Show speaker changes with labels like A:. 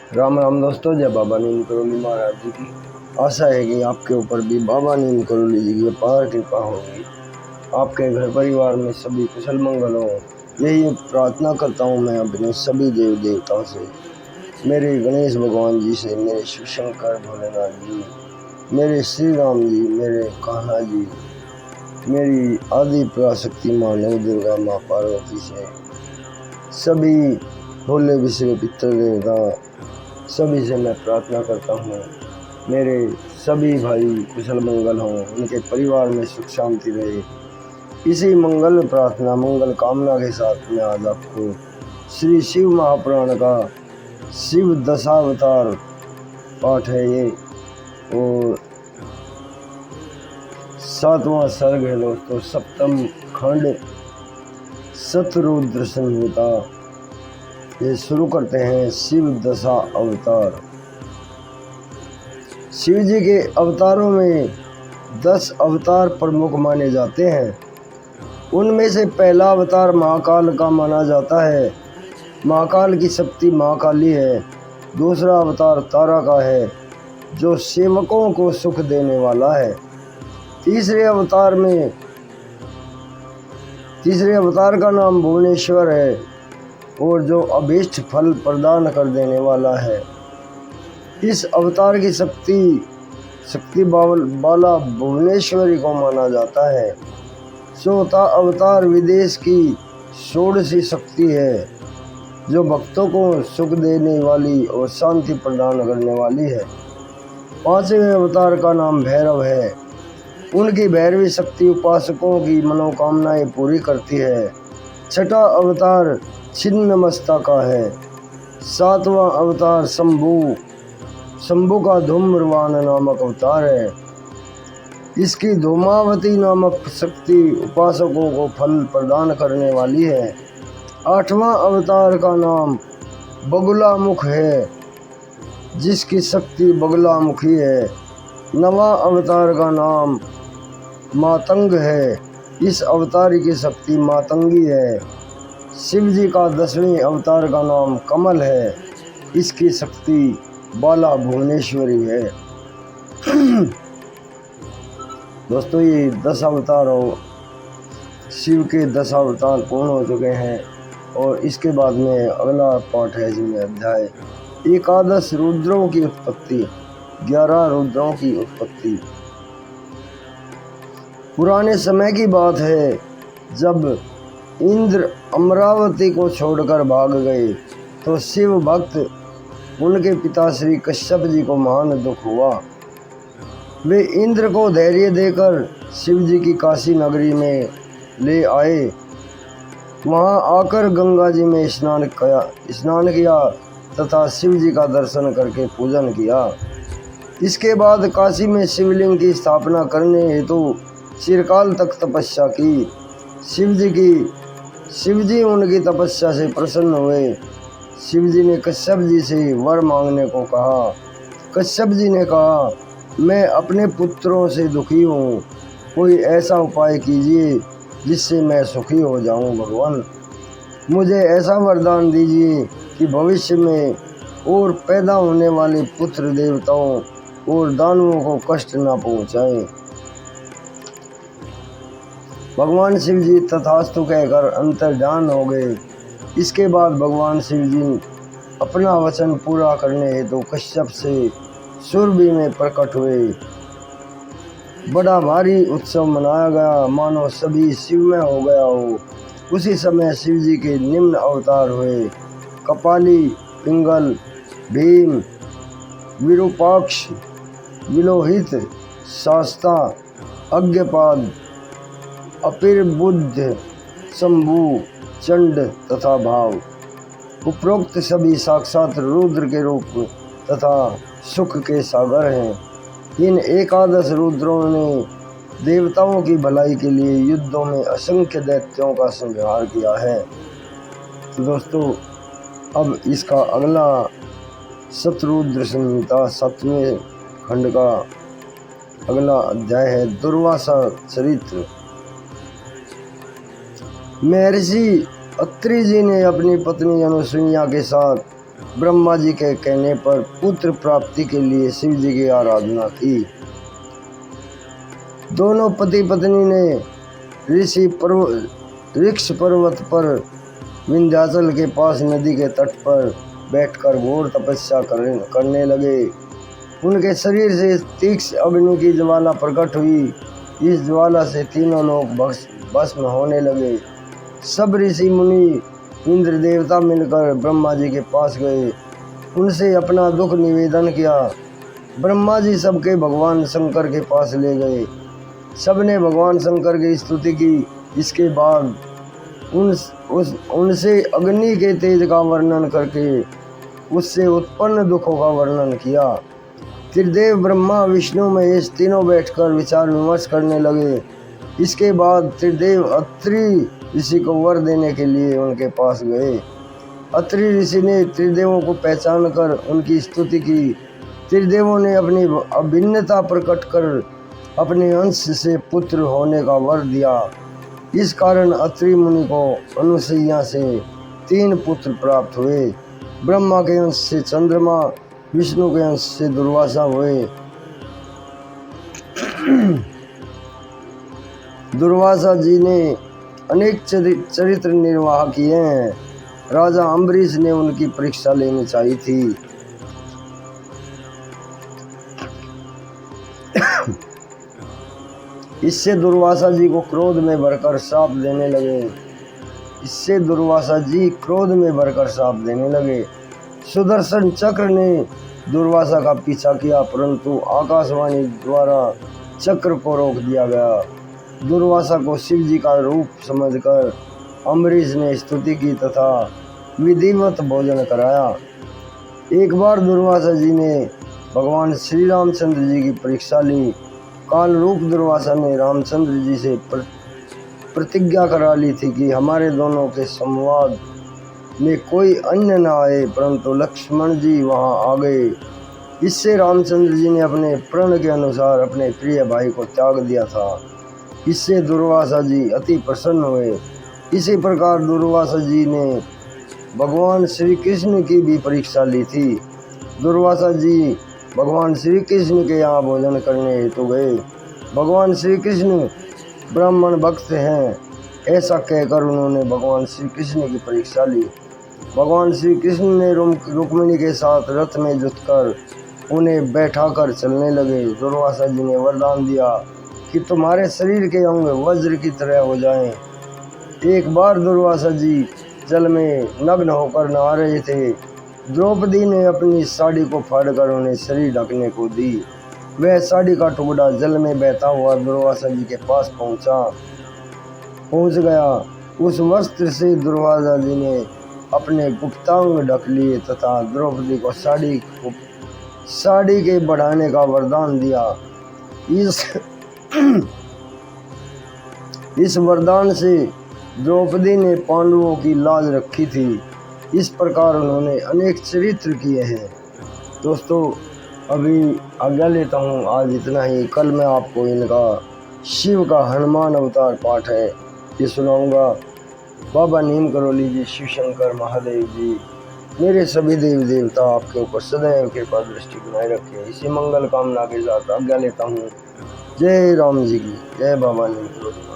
A: राम राम दोस्तों, जय बाबा नीम करोली महाराज जी की। आशा है कि आपके ऊपर भी बाबा नीम करोली जी की अपार कृपा होगी। आपके घर परिवार में सभी कुशल मंगल हो, यही प्रार्थना करता हूँ मैं अपने सभी देव देवताओं से, मेरे गणेश भगवान जी से, मेरे शिव शंकर भोलेनाथ जी, मेरे श्री राम जी, मेरे कान्हा जी, मेरी आदि पराशक्ति माँ नव दुर्गा माँ पार्वती से, सभी भोले विश्व पितर देवता सभी से मैं प्रार्थना करता हूँ मेरे सभी भाई कुशल मंगल हों, उनके परिवार में सुख शांति रहे। इसी मंगल प्रार्थना मंगल कामना के साथ मैं आज आपको श्री शिव महापुराण का शिव दशावतार पाठ है ये, और 7वां सर्ग है दोस्तों, सप्तम खंड शतरुद्र संहिता। ये शुरू करते हैं। शिव दशा अवतार। शिव जी के अवतारों में 10 अवतार प्रमुख माने जाते हैं। उनमें से पहला अवतार महाकाल का माना जाता है। महाकाल की शक्ति महाकाली है। दूसरा अवतार तारा का है, जो सेवकों को सुख देने वाला है। तीसरे अवतार का नाम भुवनेश्वर है, और जो अभीष्ट फल प्रदान कर देने वाला है। इस अवतार की शक्ति बाला भुवनेश्वरी को माना जाता है। चौथा अवतार विदेश की षोडशी शक्ति है, जो भक्तों को सुख देने वाली और शांति प्रदान करने वाली है। पांचवें अवतार का नाम भैरव है। उनकी भैरवी शक्ति उपासकों की मनोकामनाएं पूरी करती है। छठा अवतार छिन्नमस्ता का है। सातवां अवतार शंभु का धूम्रवान नामक अवतार है। इसकी धूमावती नामक शक्ति उपासकों को फल प्रदान करने वाली है। आठवां अवतार का नाम बगुलामुख है, जिसकी शक्ति बगुलामुखी है। नवां अवतार का नाम मातंग है। इस अवतार की शक्ति मातंगी है। शिव जी का 10वें अवतार का नाम कमल है। इसकी शक्ति बाला भुवनेश्वरी है। दोस्तों, ये 10 अवतार हो, शिव के 10 अवतार पूर्ण हो चुके हैं। और इसके बाद में अगला पाठ है जिसमें अध्याय एकादश रुद्रों की उत्पत्ति। 11 रुद्रों की उत्पत्ति। पुराने समय की बात है, जब इंद्र अमरावती को छोड़कर भाग गए तो शिव भक्त उनके पिता श्री कश्यप जी को महान दुख हुआ। वे इंद्र को धैर्य देकर शिव जी की काशी नगरी में ले आए। वहां आकर गंगा जी में स्नान किया तथा शिव जी का दर्शन करके पूजन किया। इसके बाद काशी में शिवलिंग की स्थापना करने हेतु चिरकाल तक तपस्या की। शिव जी उनकी तपस्या से प्रसन्न हुए। शिव जी ने कश्यप जी से वर मांगने को कहा। कश्यप जी ने कहा, मैं अपने पुत्रों से दुखी हूँ, कोई ऐसा उपाय कीजिए जिससे मैं सुखी हो जाऊँ। भगवान, मुझे ऐसा वरदान दीजिए कि भविष्य में और पैदा होने वाले पुत्र देवताओं और दानवों को कष्ट न पहुँचाए। भगवान शिव जी तथास्तु कहकर अंतर्ध्यान हो गए। इसके बाद भगवान शिव जी अपना वचन पूरा करने हेतु कश्यप से सुरभि में प्रकट हुए। बड़ा भारी उत्सव मनाया गया, मानो सभी शिवमय हो गया हो। उसी समय शिव जी के निम्न अवतार हुए: कपाली, पिंगल, भीम, विरूपाक्ष, विलोहित, शास्ता, अज्ञपाद, अपिर्बुद्ध, शंभु, चंड तथा भाव। उपरोक्त सभी साक्षात रुद्र के रूप तथा सुख के सागर हैं। इन एकादश रुद्रों ने देवताओं की भलाई के लिए युद्धों में असंख्य दैत्यों का संहार किया है। तो दोस्तों, अब इसका अगला शतरुद्र संहिता 7वें खंड का अगला अध्याय है दुर्वासा चरित्र। महर्षि अत्रि जी ने अपनी पत्नी अनुसुईया के साथ ब्रह्मा जी के कहने पर पुत्र प्राप्ति के लिए शिव जी की आराधना की। दोनों पति पत्नी ने ऋक्ष पर्वत पर विंध्याचल के पास नदी के तट पर बैठकर घोर तपस्या करने लगे। उनके शरीर से तीक्ष्ण अग्नि की ज्वाला प्रकट हुई। इस ज्वाला से तीनों लोग भस्म होने लगे। सब ऋषि मुनि इंद्र देवता मिलकर ब्रह्मा जी के पास गए, उनसे अपना दुख निवेदन किया। ब्रह्मा जी सबके भगवान शंकर के पास ले गए। सबने भगवान शंकर की स्तुति की। इसके बाद उनसे अग्नि के तेज का वर्णन करके उससे उत्पन्न दुखों का वर्णन किया। त्रिदेव ब्रह्मा विष्णु महेश तीनों बैठकर विचार विमर्श करने लगे। इसके बाद त्रिदेव अत्रि ऋषि को वर देने के लिए उनके पास गए। अत्रि ऋषि ने त्रिदेवों को पहचान कर उनकी स्तुति की। त्रिदेवों ने अपनी अभिन्नता प्रकट कर अपने अंश से पुत्र होने का वर दिया। इस कारण अत्रि मुनि को अनुसैया से 3 पुत्र प्राप्त हुए। ब्रह्मा के अंश से चंद्रमा, विष्णु के अंश से दुर्वासा हुए। दुर्वासा जी ने अनेक चरित्र निर्वाह किए हैं। राजा अम्बरीश ने उनकी परीक्षा लेनी चाहिए थी। इससे दुर्वासा जी क्रोध में भरकर श्राप देने लगे। सुदर्शन चक्र ने दुर्वासा का पीछा किया, परंतु आकाशवाणी द्वारा चक्र को रोक दिया गया। दुर्वासा को शिव जी का रूप समझकर अम्बरीश ने स्तुति की तथा विधिवत भोजन कराया। एक बार दुर्वासा जी ने भगवान श्री रामचंद्र जी की परीक्षा ली। काल रूप दुर्वासा ने रामचंद्र जी से प्रतिज्ञा करा ली थी कि हमारे दोनों के संवाद में कोई अन्य न आए, परंतु लक्ष्मण जी वहां आ गए। इससे रामचंद्र जी ने अपने प्रण के अनुसार अपने प्रिय भाई को त्याग दिया था। इससे दुर्वासा जी अति प्रसन्न हुए। इसी प्रकार दुर्वासा जी ने भगवान श्री कृष्ण की भी परीक्षा ली थी। दुर्वासा जी भगवान श्री कृष्ण के यहाँ भोजन करने हेतु गए। भगवान श्री कृष्ण ब्राह्मण भक्त हैं, ऐसा कहकर उन्होंने भगवान श्री कृष्ण की परीक्षा ली। भगवान श्री कृष्ण ने रुक्मिणी के साथ रथ में जुटकर उन्हें बैठाकर चलने लगे। दुर्वासा जी ने वरदान दिया कि तुम्हारे शरीर के अंग वज्र की तरह हो जाएं। एक बार दुर्वासा जी जल में नग्न होकर नहा रहे थे। द्रौपदी ने अपनी साड़ी को फाड़कर उन्हें शरीर ढकने को दी। वह साड़ी का टुकड़ा जल में बहता हुआ दुर्वासा जी के पास पहुंच गया। उस वस्त्र से दुर्वासा जी ने अपने गुप्तांग ढक लिए तथा द्रौपदी को साड़ी के बढ़ाने का वरदान दिया। इस वरदान से द्रौपदी ने पांडवों की लाज रखी थी। इस प्रकार उन्होंने अनेक चरित्र किए हैं। दोस्तों, अभी आज्ञा लेता हूँ। आज इतना ही। कल मैं आपको इनका शिव का हनुमान अवतार पाठ है ये सुनाऊंगा। बाबा नीम करोली जी, शिव शंकर महादेव जी, मेरे सभी देवी देवता आपके ऊपर सदैव कृपा दृष्टि बनाए रखें। इसी मंगल कामना के साथ आज्ञा लेता हूँ। जय राम जी की जय। बाबा नीम करोली।